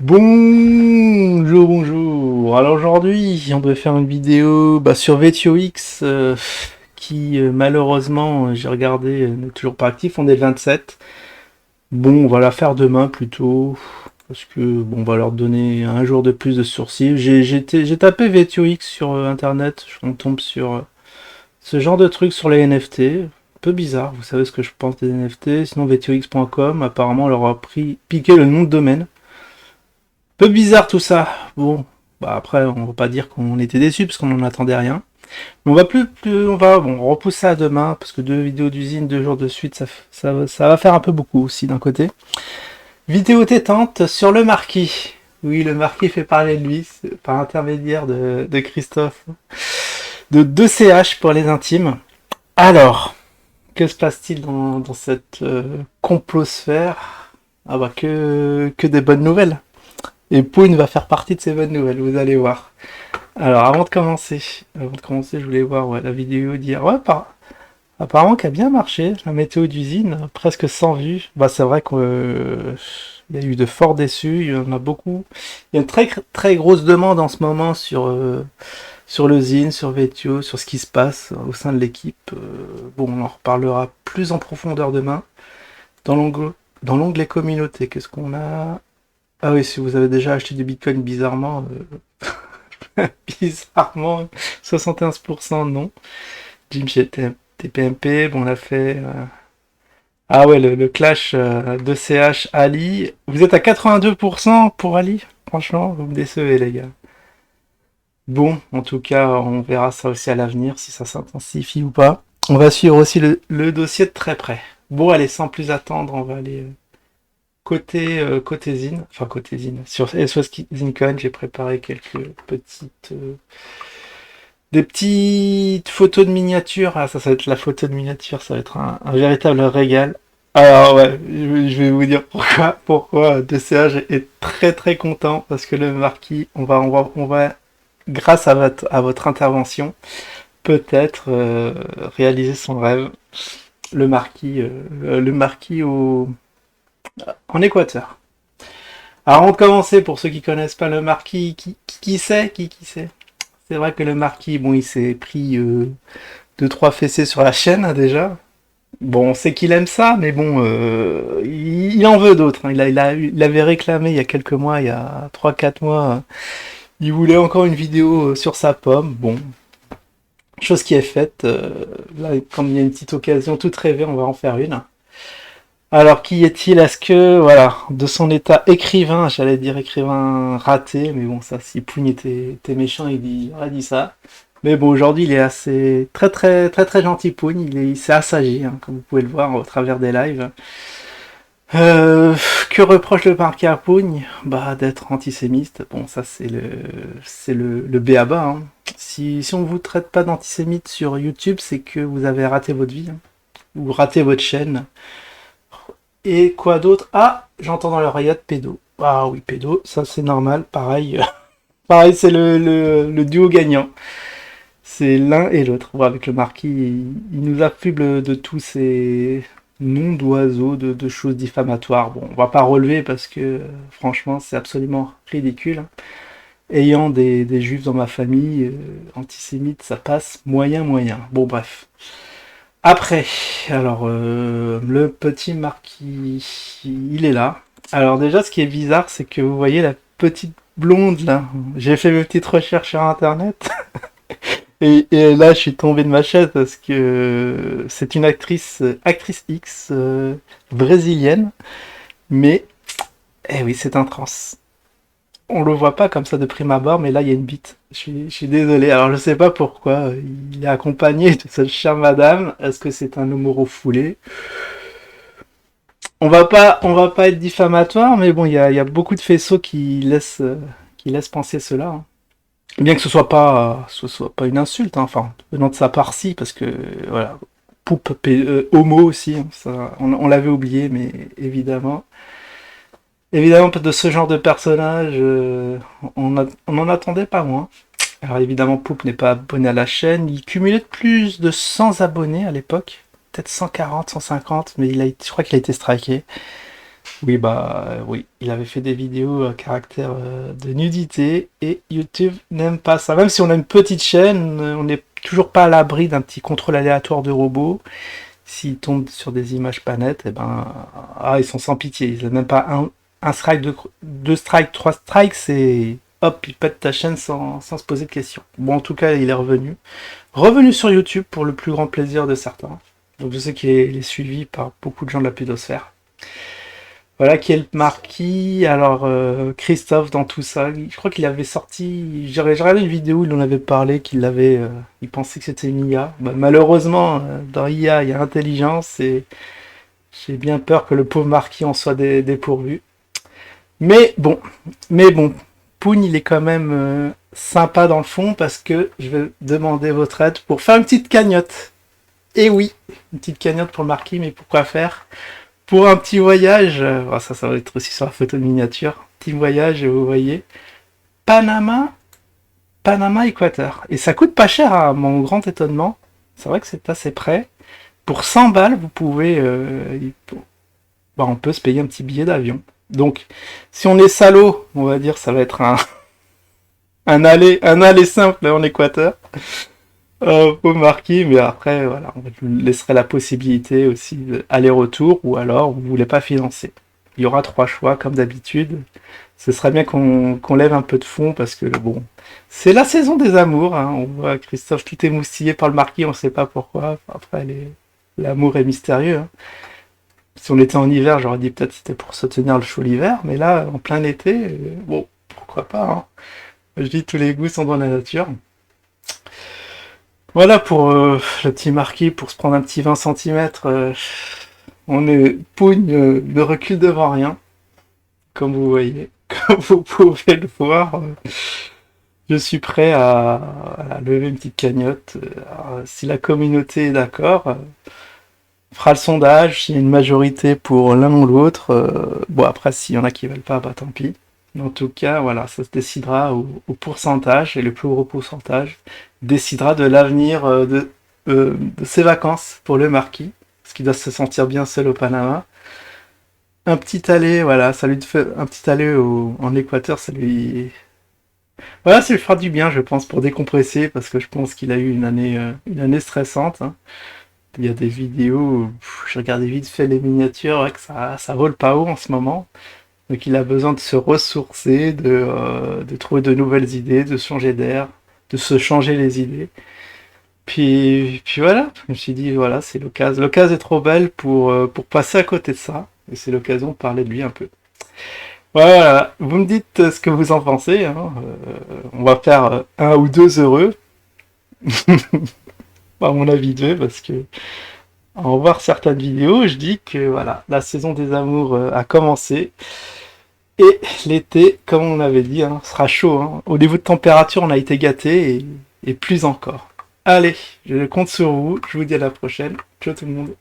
Bonjour, bonjour. Alors aujourd'hui, on devait faire une vidéo sur VTOX qui malheureusement, j'ai regardé, n'est toujours pas actif. On est le 27. Bon, on va la faire demain plutôt parce que bon, on va leur donner un jour de plus de sursis. J'ai tapé VTOX sur internet. On tombe sur ce genre de trucs sur les NFT. Un peu bizarre. Vous savez ce que je pense des NFT. Sinon, VTOX.com, apparemment, on leur a piqué le nom de domaine. Peu bizarre tout ça. Bon, après, on va pas dire qu'on était déçus parce qu'on n'en attendait rien. Mais on va on repousse ça à demain parce que 2 vidéos d'usine, 2 jours de suite, ça va faire un peu beaucoup aussi d'un côté. Vidéo tétante sur le marquis. Oui, le marquis fait parler de lui par intermédiaire de Christophe, de 2CH pour les intimes. Alors, que se passe-t-il dans cette complosphère? Ah bah que des bonnes nouvelles. Et Poon va faire partie de ces bonnes nouvelles, vous allez voir. Alors, avant de commencer, je voulais voir la vidéo d'hier. Ouais, apparemment qu'elle a bien marché, la météo d'usine, presque 100 vues. Bah, c'est vrai qu'il y a eu de forts déçus, il y en a beaucoup. Il y a une très, très grosse demande en ce moment sur l'usine, sur Vetio, sur ce qui se passe au sein de l'équipe. Bon, on en reparlera plus en profondeur demain. Dans l'onglet communauté, qu'est-ce qu'on a? Ah oui, si vous avez déjà acheté du Bitcoin bizarrement, bizarrement, 71% non. Jim chez TPMP, bon, on a fait. Ah ouais, le clash de CH Ali. Vous êtes à 82% pour Ali? Franchement, vous me décevez, les gars. Bon, en tout cas, on verra ça aussi à l'avenir, si ça s'intensifie ou pas. On va suivre aussi le dossier de très près. Bon, allez, sans plus attendre, on va aller côté Zine, enfin côté Zine. Sur SOS ZineCon, j'ai préparé des petites photos de miniatures. Ah, ça va être la photo de miniature, ça va être un véritable régal. Alors ouais, je vais vous dire pourquoi DCH est très très content parce que le marquis, on va grâce à votre intervention, peut-être réaliser son rêve. Le marquis en Équateur. Alors avant de commencer, pour ceux qui connaissent pas le marquis, qui sait? C'est vrai que le marquis, bon, il s'est pris 2-3 fessées sur la chaîne hein, déjà. Bon, on sait qu'il aime ça, mais bon, il en veut d'autres. Hein. Il avait réclamé il y a quelques mois, il y a 3-4 mois, il voulait encore une vidéo sur sa pomme. Bon, chose qui est faite. Là, comme il y a une petite occasion toute rêvée, on va en faire une. Alors, qui est-il? Est-ce que, voilà, de son état écrivain, j'allais dire écrivain raté, mais bon, ça, si Pougne était méchant, il aurait dit ça. Mais bon, aujourd'hui, il est assez, très, très, très, très gentil, Pougne. Il s'est assagi, hein, comme vous pouvez le voir au travers des lives. Que reproche le parquet à Pougne? Bah, d'être antisémite. Bon, ça, c'est le b.a-ba, hein. Si on vous traite pas d'antisémite sur YouTube, c'est que vous avez raté votre vie, hein, ou raté votre chaîne. Et quoi d'autre? Ah, j'entends dans l'oreillette pédo. Ah oui, pédo, ça c'est normal, pareil. Pareil, c'est le duo gagnant. C'est l'un et l'autre. Bon, avec le marquis, il nous affuble de tous ces noms d'oiseaux, de choses diffamatoires. Bon, on va pas relever parce que franchement, c'est absolument ridicule. Hein. Ayant des juifs dans ma famille, antisémites, ça passe moyen moyen. Bon, bref. Après, alors, le petit marquis, il est là. Alors déjà, ce qui est bizarre, c'est que vous voyez la petite blonde là. J'ai fait mes petites recherches sur Internet. Et là, je suis tombé de ma chaise parce que c'est une actrice X brésilienne. Mais, eh oui, c'est un trans. On le voit pas comme ça de prime abord, mais là, il y a une bite. Je suis désolé. Alors, je sais pas pourquoi. Il est accompagné de cette chère madame. Est-ce que c'est un homo refoulé? On va pas être diffamatoire, mais bon, il y a beaucoup de faisceaux qui laissent penser cela. Hein. Bien que ce soit pas une insulte, hein, enfin, venant de sa part, si, parce que, voilà, poupe, homo aussi, hein, ça, on l'avait oublié, mais évidemment. Évidemment, de ce genre de personnage, on en attendait pas moins. Alors évidemment, Poupe n'est pas abonné à la chaîne. Il cumulait plus de 100 abonnés à l'époque. Peut-être 140, 150, mais je crois qu'il a été striké. Oui, oui, il avait fait des vidéos à caractère de nudité et YouTube n'aime pas ça. Même si on a une petite chaîne, on n'est toujours pas à l'abri d'un petit contrôle aléatoire de robots. S'ils tombent sur des images pas nettes, ils sont sans pitié. Ils n'ont même pas un strike, deux strikes, trois strikes, et hop, ils pètent ta chaîne sans se poser de questions. Bon, en tout cas, il est revenu. Revenu sur YouTube pour le plus grand plaisir de certains. Donc je sais qu'il est suivi par beaucoup de gens de la pédosphère. Voilà qui est le marquis. Alors, Christophe, dans tout ça, je crois qu'il avait sorti. J'ai regardé une vidéo où il en avait parlé, il pensait que c'était une IA. Bah, malheureusement, dans IA, il y a intelligence et j'ai bien peur que le pauvre marquis en soit dépourvu. Mais bon, mais bon, Poun, il est quand même sympa dans le fond parce que je vais demander votre aide pour faire une petite cagnotte. Et oui, une petite cagnotte pour le marquis, mais pourquoi faire? Pour un petit voyage, ça va être aussi sur la photo de miniature. Petit voyage, vous voyez, Panama, Panama, Équateur. Et ça coûte pas cher, à mon grand étonnement. C'est vrai que c'est assez près. Pour 100 balles, vous pouvez, on peut se payer un petit billet d'avion. Donc, si on est salaud, on va dire, ça va être un aller simple en Équateur. Au marquis, mais après, voilà, on vous laisserait la possibilité aussi d'aller-retour, ou alors vous voulez pas financer. Il y aura 3 choix, comme d'habitude. Ce serait bien qu'on lève un peu de fond, parce que, bon, c'est la saison des amours, hein. On voit Christophe tout émoustillé par le marquis, on sait pas pourquoi. Après, l'amour est mystérieux, hein. Si on était en hiver, j'aurais dit peut-être c'était pour se tenir le chaud l'hiver, mais là, en plein été, bon, pourquoi pas, hein. Je dis tous les goûts sont dans la nature. Voilà pour le petit marquis, pour se prendre un petit 20 centimètres. On est pougne de recul devant rien, comme vous voyez. Comme vous pouvez le voir, je suis prêt à lever une petite cagnotte. Si la communauté est d'accord, on fera le sondage, s'il y a une majorité pour l'un ou l'autre. Bon, après, s'il y en a qui veulent pas, bah tant pis. En tout cas, voilà, ça se décidera au pourcentage, et le plus gros pourcentage décidera de l'avenir de ses vacances pour le marquis, parce qu'il doit se sentir bien seul au Panama. Un petit aller, voilà, ça lui fait un petit aller en Équateur, voilà, ça lui fera du bien, je pense, pour décompresser, parce que je pense qu'il a eu une année stressante, hein. Il y a des vidéos, je regardais vite fait les miniatures, ouais, que ça vole pas haut en ce moment. Donc il a besoin de se ressourcer, de trouver de nouvelles idées, de changer d'air, de se changer les idées. Puis voilà, je me suis dit, voilà, c'est l'occasion. L'occasion est trop belle pour passer à côté de ça. Et c'est l'occasion de parler de lui un peu. Voilà, vous me dites ce que vous en pensez, hein. On va faire un ou deux heureux. À mon avis deux, parce que en voir certaines vidéos, je dis que voilà, la saison des amours a commencé. Et l'été, comme on avait dit, hein, sera chaud, hein. Au niveau de température, on a été gâtés et plus encore. Allez, je compte sur vous. Je vous dis à la prochaine. Ciao tout le monde.